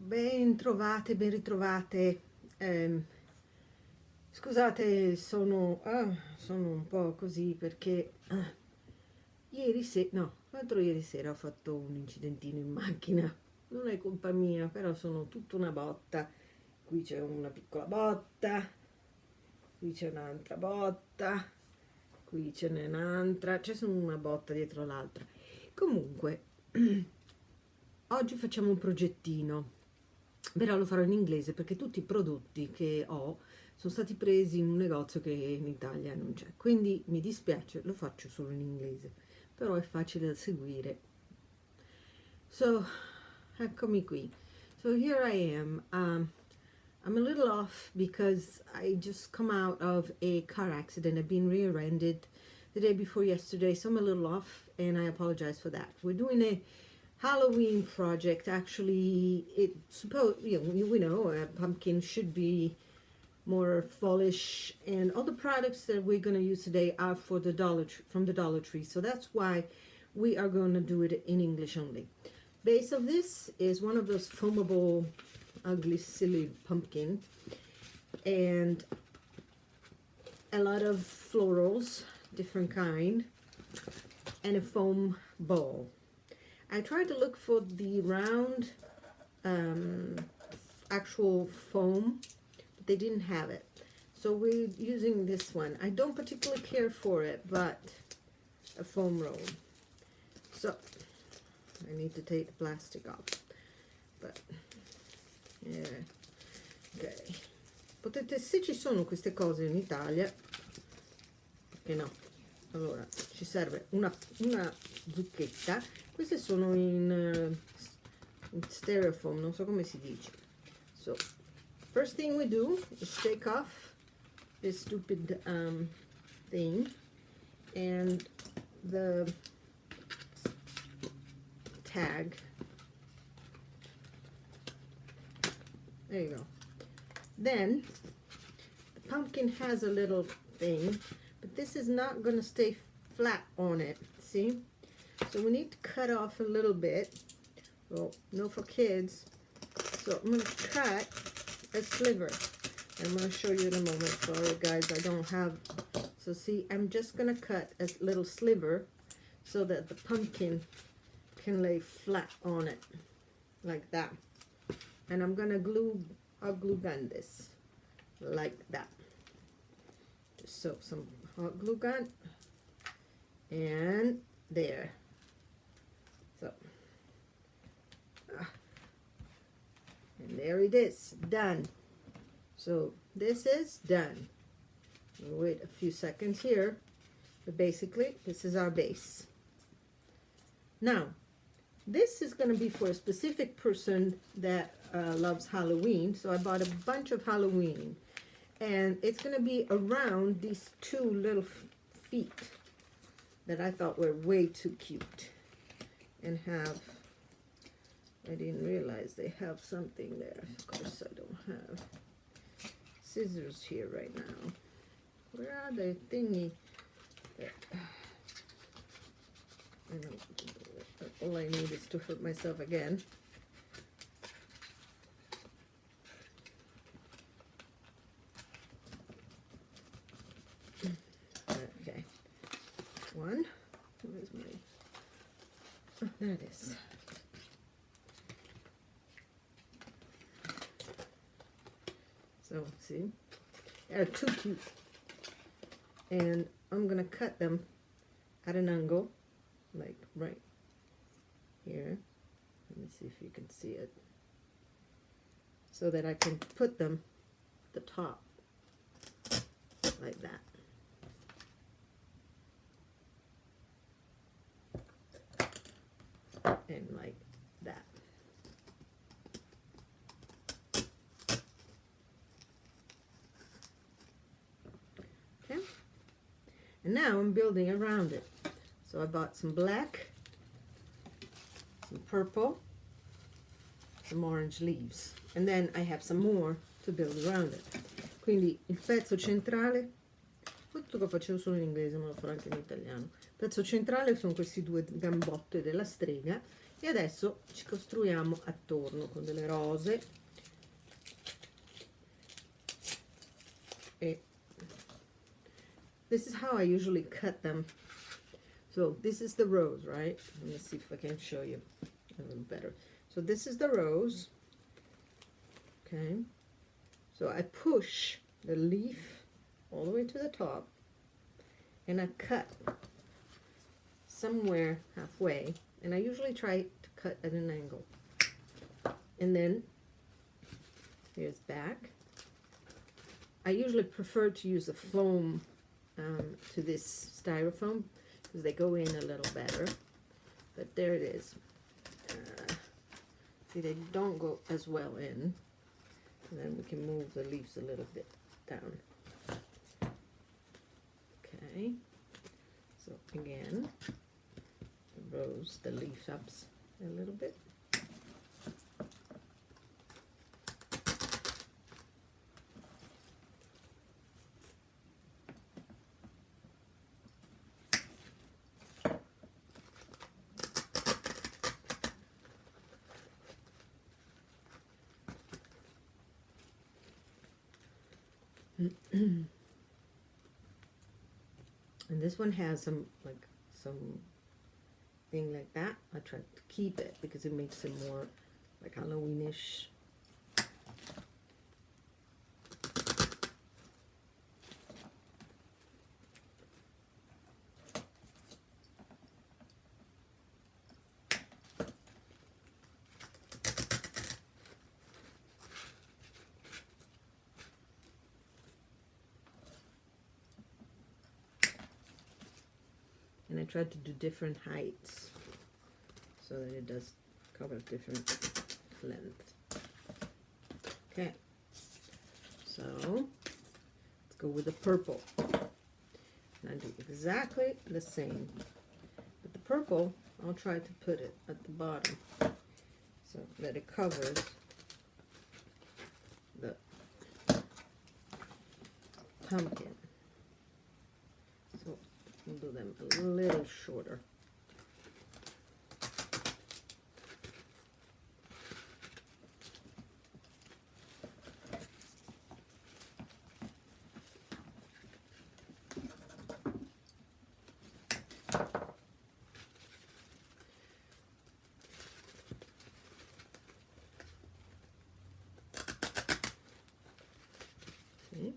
Ben trovate, ben ritrovate. Scusate, sono un po' così perché ieri sera, no, l'altro ieri sera ho fatto un incidentino in macchina. Non è colpa mia, però sono tutta una botta. Qui c'è una piccola botta, qui c'è un'altra botta, qui ce n'è un'altra, c'è sono una botta dietro l'altra. Comunque, oggi facciamo un progettino, però lo farò in inglese perché tutti i prodotti che ho sono stati presi in un negozio che in Italia non c'è, quindi mi dispiace, lo faccio solo in inglese, però è facile da seguire. So, eccomi qui. So here I am. I'm a little off because I just come out of a car accident. I've been rear-ended the day before yesterday, so I'm a little off, and I apologize for that. We're doing a Halloween project. Actually, we know a pumpkin should be more fallish, and all the products that we're going to use today are for the from the Dollar Tree. So that's why we are going to do it in English only. Base of this is one of those foamable, ugly, silly pumpkin, and a lot of florals, different kind, and a foam bowl. I tried to look for the round actual foam, but they didn't have it. So we're using this one. I don't particularly care for it, but a foam roll. So I need to take the plastic off. But yeah, ok. Potete, se ci sono queste cose in Italia, perché no? Allora, ci serve una zucchetta. Queste sono in styrofoam, non so come si dice. So, first thing we do is take off this stupid thing and the tag. There you go. Then, the pumpkin has a little thing, but this is not going to stay flat on it, see? So we need to cut off a little bit. Well, no for kids. So I'm going to cut a sliver. I'm going to show you in a moment. Sorry guys, I don't have... So see, I'm just going to cut a little sliver so that the pumpkin can lay flat on it. Like that. And I'm going to I'll glue gun this. Like that. Just soak some hot glue gun. And there. So, and there it is, done. So this is done. We'll wait a few seconds here, but basically this is our base. Now, this is going to be for a specific person that loves Halloween, so I bought a bunch of Halloween, and it's going to be around these two little feet that I thought were way too cute, and have, I didn't realize they have something there. Of course I don't have scissors here right now. Where are the thingy? All I need is to hurt myself again. Okay. One. Where's my... Oh, there it is. So, see? They're too cute. And I'm going to cut them at an angle, like right here. Let me see if you can see it. So that I can put them at the top, like that. And like that. Okay. And now I'm building around it. So I bought some black, some purple, some orange leaves. And then I have some more to build around it. Quindi il pezzo centrale, tutto che facevo solo in inglese, ma lo farò anche in italiano. Il pezzo centrale sono questi due gambotte della strega E adesso ci costruiamo attorno con delle rose e this is how I usually cut them. So this is the rose, right? Let me see if I can show you a little better. So this is the rose. Okay. So I push the leaf all the way to the top and I cut somewhere halfway, and I usually try to cut at an angle. And then here's back. I usually prefer to use the foam to this styrofoam because they go in a little better. But there it is. See, they don't go as well in. And then we can move the leaves a little bit down. Okay. So again, the rose, the leaf ups a little bit. And this one has some thing like that. I try to keep it because it makes it more like Halloweenish. And I tried to do different heights so that it does cover different length. Okay, so let's go with the purple. And I do exactly the same. But the purple, I'll try to put it at the bottom so that it covers the pumpkin. So we'll do them a little shorter. See?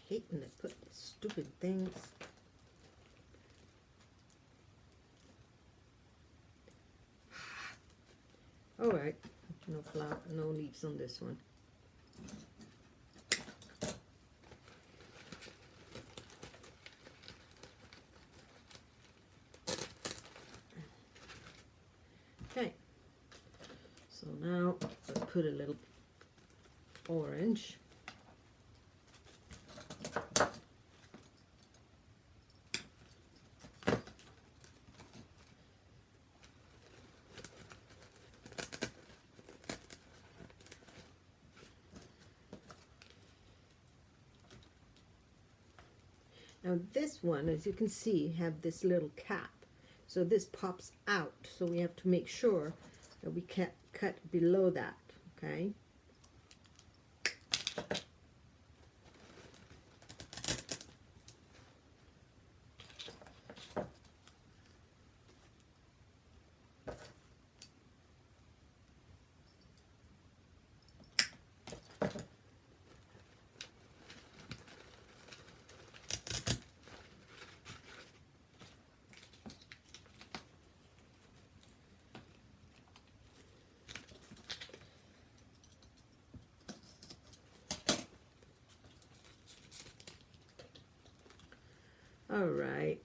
I hate when they put these stupid things. All right, no flower, no leaves on this one. Okay, so now let's put a little orange. Now this one, as you can see, have this little cap. So this pops out. So we have to make sure that we cut below that, okay? All right.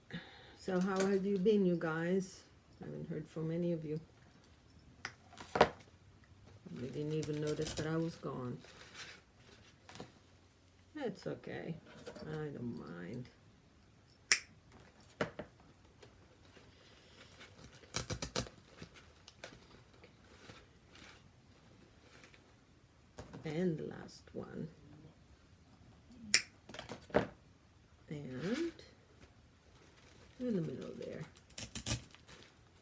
So how have you been, you guys? I haven't heard from any of you. You didn't even notice that I was gone. It's okay. I don't mind. And the last one. And in the middle there.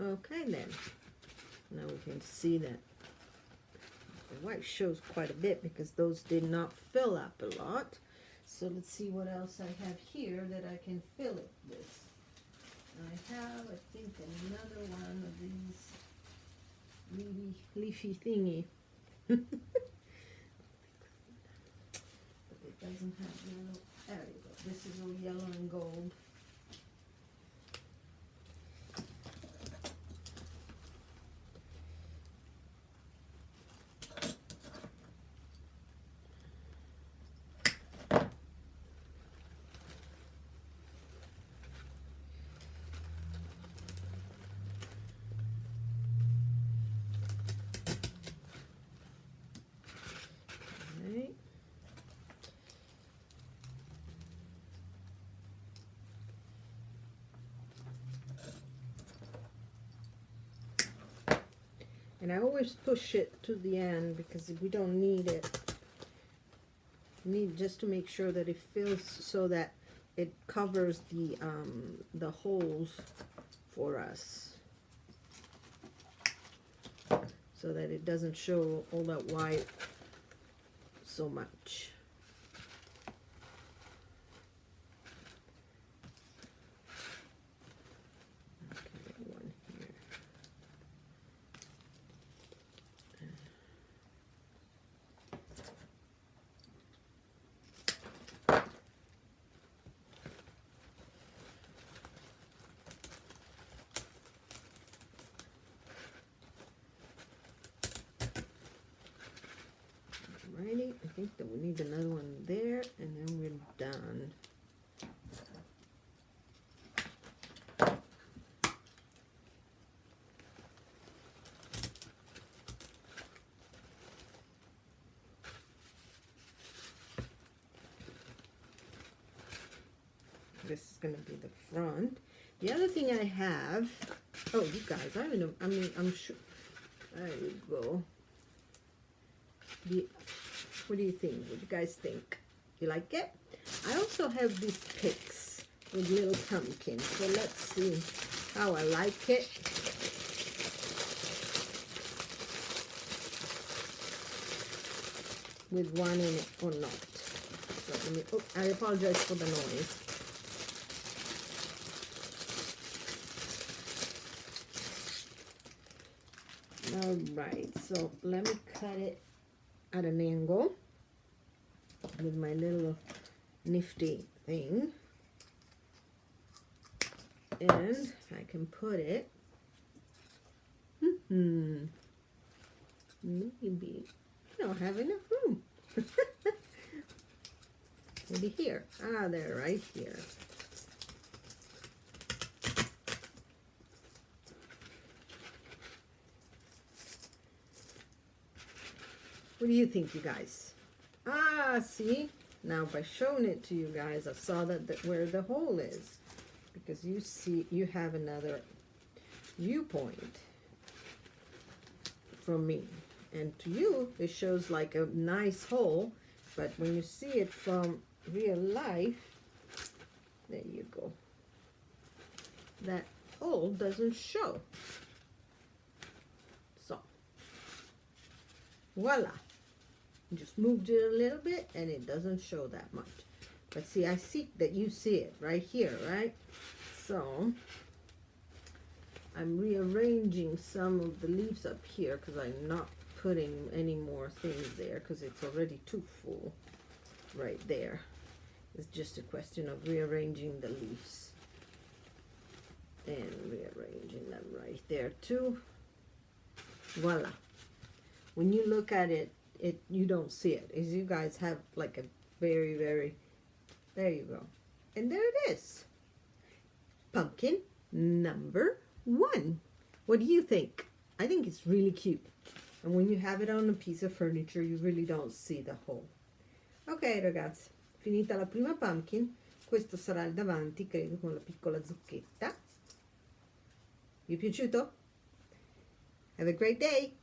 Okay then. Now we can see that the white shows quite a bit because those did not fill up a lot. So let's see what else I have here that I can fill it with. I have, I think, another one of these leafy thingy. But it doesn't have yellow. There you go. This is all yellow and gold. Right. And I always push it to the end because we don't need it. We need just to make sure that it fills so that it covers the holes for us, so that it doesn't show all that white so much. Okay, one here. Alrighty, I think that we need another one there, and then we're done. This is going to be the front. The other thing I have, oh, you guys, I'm sure, there you go. What do you think? What do you guys think? You like it? I also have these picks with little pumpkins. So let's see how I like it. With one in it or not. So let me, oh, I apologize for the noise. Alright, so let me cut it at an angle with my little nifty thing, and I can put it maybe I don't have enough room. Maybe here. Ah, there, right here. What do you think, you guys? Ah, see? Now by showing it to you guys, I saw that where the hole is. Because you see, you have another viewpoint from me. And to you, it shows like a nice hole. But when you see it from real life, there you go. That hole doesn't show. So, voila. Just moved it a little bit and it doesn't show that much. But see, I see that you see it right here, right? So I'm rearranging some of the leaves up here because I'm not putting any more things there because it's already too full right there. It's just a question of rearranging the leaves and rearranging them right there too. Voila. When you look at it, you don't see it. As you guys have like a very, there you go. And there it is. pumpkin number 1. What do you think? I think it's really cute. And when you have it on a piece of furniture, you really don't see the hole. Ok ragazzi, finita la prima pumpkin, questo sarà il davanti, credo, con la piccola zucchetta. Vi è piaciuto? Have a great day!